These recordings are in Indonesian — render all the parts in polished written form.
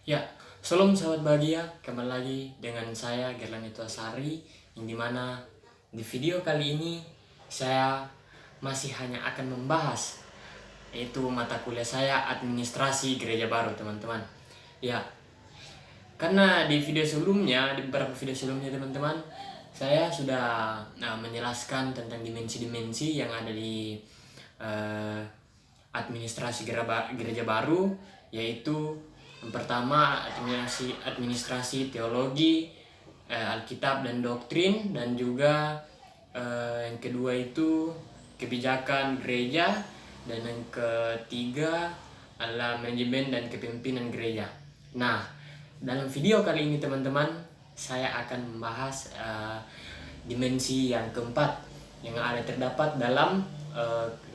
Ya, shalom sahabat bahagia, kembali lagi dengan saya Gerlan Ituasari, yang dimana di video kali ini saya masih hanya akan membahas yaitu mata kuliah saya administrasi gereja baru, teman-teman. Ya, karena di beberapa video sebelumnya teman-teman, saya sudah menjelaskan tentang dimensi-dimensi yang ada di eh, administrasi gereja baru, yaitu yang pertama administrasi teologi, Alkitab dan doktrin, dan juga yang kedua itu kebijakan gereja, dan yang ketiga adalah manajemen dan kepemimpinan gereja. Nah, dalam video kali ini teman-teman, saya akan membahas dimensi yang keempat yang ada terdapat dalam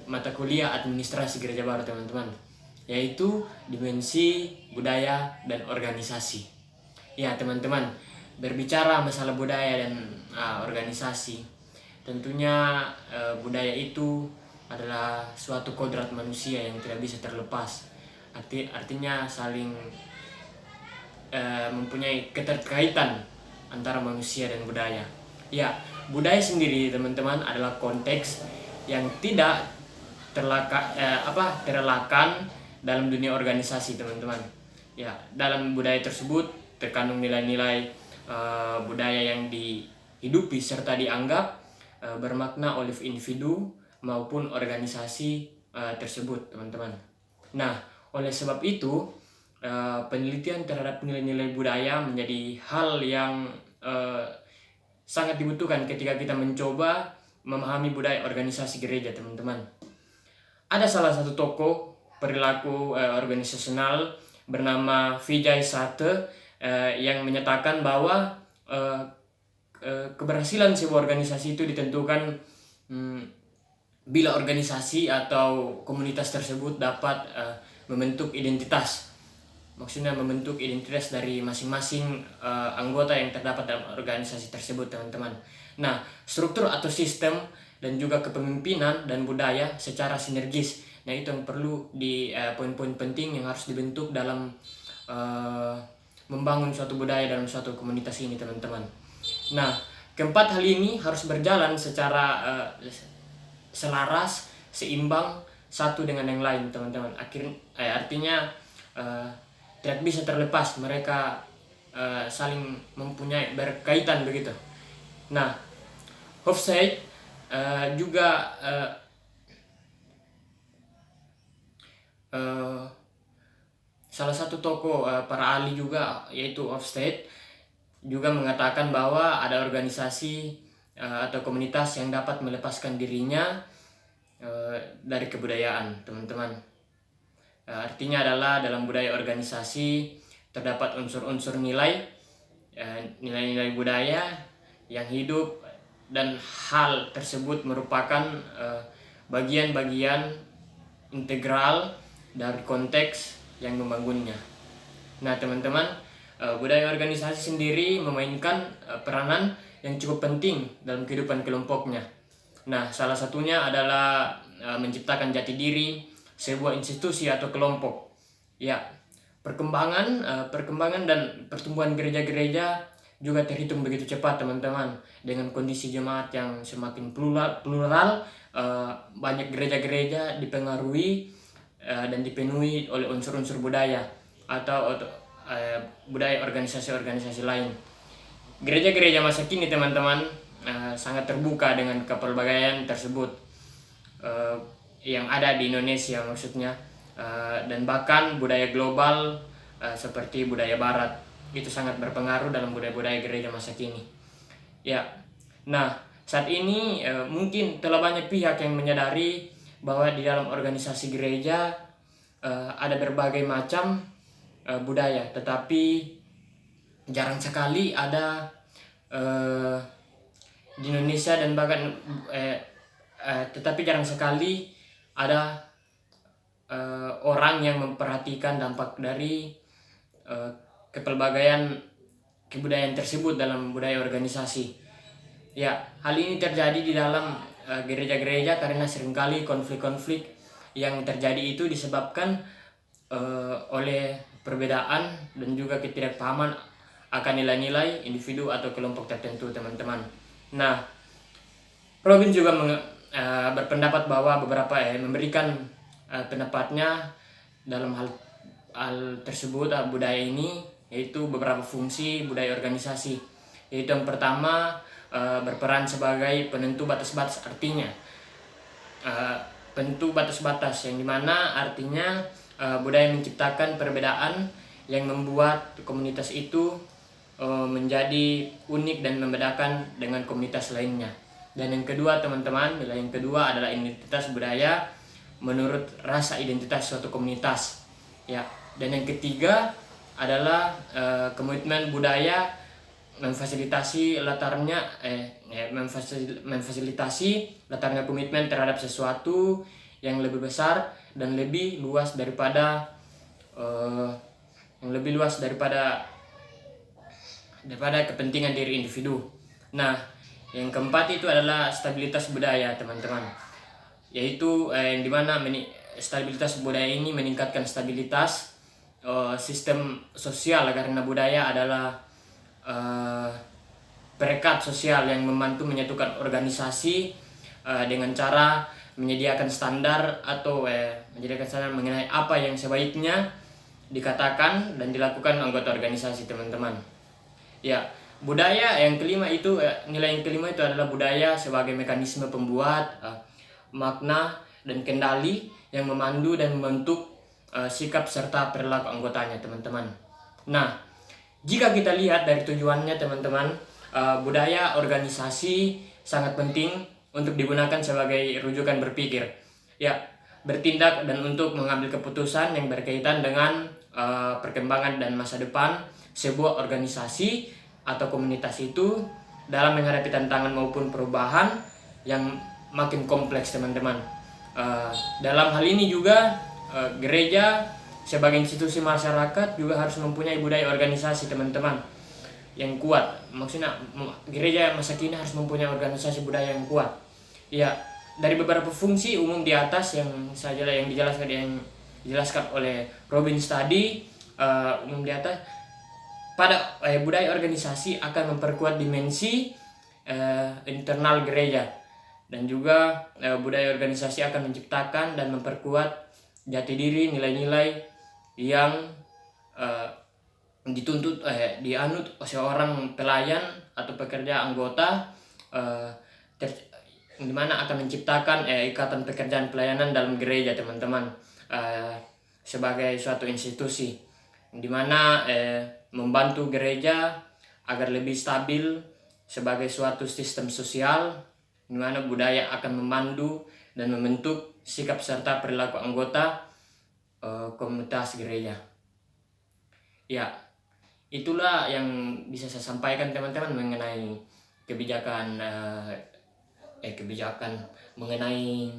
mata kuliah administrasi gereja baru, teman-teman, yaitu dimensi budaya dan organisasi. Ya teman-teman, berbicara masalah budaya dan organisasi, tentunya budaya itu adalah suatu kodrat manusia yang tidak bisa terlepas. Artinya saling mempunyai keterkaitan antara manusia dan budaya. Ya, budaya sendiri teman-teman adalah konteks yang tidak terelakkan dalam dunia organisasi, teman-teman. Ya, dalam budaya tersebut terkandung nilai-nilai budaya yang dihidupi serta dianggap bermakna oleh individu maupun organisasi tersebut, teman-teman. Nah, oleh sebab itu penelitian terhadap nilai-nilai budaya menjadi hal yang sangat dibutuhkan ketika kita mencoba memahami budaya organisasi gereja, teman-teman. Ada salah satu tokoh perilaku organisasional bernama Vijay Sathe yang menyatakan bahwa keberhasilan sebuah organisasi itu ditentukan bila organisasi atau komunitas tersebut dapat membentuk identitas. Maksudnya membentuk identitas dari masing-masing anggota yang terdapat dalam organisasi tersebut, teman-teman. Nah, struktur atau sistem dan juga kepemimpinan dan budaya secara sinergis. Nah, itu yang perlu di poin-poin penting yang harus dibentuk dalam membangun suatu budaya dalam suatu komunitas ini, teman-teman. Nah, keempat hal ini harus berjalan secara selaras, seimbang satu dengan yang lain, teman-teman. Artinya tidak bisa terlepas, mereka saling mempunyai berkaitan begitu. Nah, Hofstede juga salah satu tokoh para ahli juga, yaitu Hofstede, juga mengatakan bahwa ada organisasi atau komunitas yang dapat melepaskan dirinya dari kebudayaan, teman-teman. Artinya adalah dalam budaya organisasi terdapat unsur-unsur nilai-nilai budaya yang hidup, dan hal tersebut merupakan bagian-bagian integral dari konteks yang membangunnya. Nah teman-teman, budaya organisasi sendiri memainkan peranan yang cukup penting dalam kehidupan kelompoknya. Nah, salah satunya adalah menciptakan jati diri sebuah institusi atau kelompok. Ya, perkembangan dan pertumbuhan gereja-gereja juga terhitung begitu cepat, teman-teman. Dengan kondisi jemaat yang semakin plural, banyak gereja-gereja dipengaruhi dan dipenuhi oleh unsur-unsur budaya atau budaya organisasi-organisasi lain. Gereja-gereja masa kini, teman-teman, sangat terbuka dengan kepelbagaian tersebut yang ada di Indonesia, maksudnya, dan bahkan budaya global seperti budaya Barat itu sangat berpengaruh dalam budaya-budaya gereja masa kini. Ya, nah saat ini mungkin telah banyak pihak yang menyadari bahwa di dalam organisasi gereja ada berbagai macam budaya, tetapi jarang sekali ada di Indonesia, dan bahkan tetapi jarang sekali ada orang yang memperhatikan dampak dari kepelbagaian kebudayaan tersebut dalam budaya organisasi. Ya, hal ini terjadi di dalam gereja-gereja karena seringkali konflik-konflik yang terjadi itu disebabkan oleh perbedaan dan juga ketidakpahaman akan nilai-nilai individu atau kelompok tertentu, teman-teman. Nah, Robin juga berpendapat bahwa beberapa memberikan pendapatnya dalam hal tersebut, budaya ini, yaitu beberapa fungsi budaya organisasi. Yaitu yang pertama, berperan sebagai penentu batas-batas. Artinya penentu batas-batas, yang dimana artinya budaya menciptakan perbedaan yang membuat komunitas itu menjadi unik dan membedakan dengan komunitas lainnya. Dan yang kedua, teman-teman, nilai yang kedua adalah identitas budaya menurut rasa identitas suatu komunitas. Ya. Dan yang ketiga adalah komitmen budaya memfasilitasi latarnya komitmen terhadap sesuatu yang lebih besar dan lebih luas daripada kepentingan diri individu. Nah, yang keempat itu adalah stabilitas budaya, teman-teman. Yaitu yang dimana stabilitas budaya ini meningkatkan stabilitas sistem sosial, karena budaya adalah perekat sosial yang membantu menyatukan organisasi dengan cara menyediakan standar atau menyediakan standar mengenai apa yang sebaiknya dikatakan dan dilakukan anggota organisasi, teman-teman. Ya, budaya yang kelima itu nilai yang kelima itu adalah budaya sebagai mekanisme pembuat makna dan kendali yang memandu dan membentuk sikap serta perilaku anggotanya, teman-teman. Nah, jika kita lihat dari tujuannya, teman-teman, budaya organisasi sangat penting untuk digunakan sebagai rujukan berpikir, ya, bertindak dan untuk mengambil keputusan yang berkaitan dengan perkembangan dan masa depan sebuah organisasi atau komunitas itu dalam menghadapi tantangan maupun perubahan yang makin kompleks, teman-teman. Dalam hal ini juga gereja sebagai institusi masyarakat juga harus mempunyai budaya organisasi, teman-teman, yang kuat. Maksudnya gereja masa kini harus mempunyai organisasi budaya yang kuat. Ya, dari beberapa fungsi umum di atas yang dijelaskan oleh Robin tadi, umum di atas, pada budaya organisasi akan memperkuat dimensi internal gereja, dan juga budaya organisasi akan menciptakan dan memperkuat jati diri, nilai-nilai yang dianut seorang pelayan atau pekerja anggota, di mana akan menciptakan ikatan pekerjaan pelayanan dalam gereja, teman-teman, sebagai suatu institusi di mana membantu gereja agar lebih stabil sebagai suatu sistem sosial, di mana budaya akan memandu dan membentuk sikap serta perilaku anggota komunitas gereja. Ya, itulah yang bisa saya sampaikan, teman-teman, mengenai kebijakan mengenai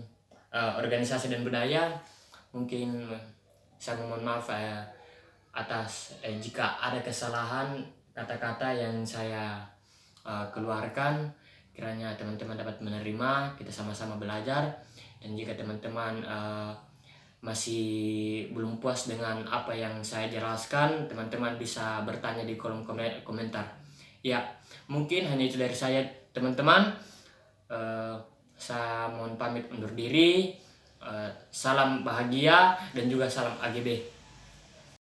organisasi dan budaya. Mungkin saya mohon maaf atas jika ada kesalahan kata-kata yang saya keluarkan. Kiranya teman-teman dapat menerima, kita sama-sama belajar. Dan jika teman-teman masih belum puas dengan apa yang saya jelaskan, teman-teman bisa bertanya di kolom komentar. Ya, mungkin hanya itu dari saya, teman-teman. Saya mohon pamit undur diri. Salam bahagia dan juga salam AGB.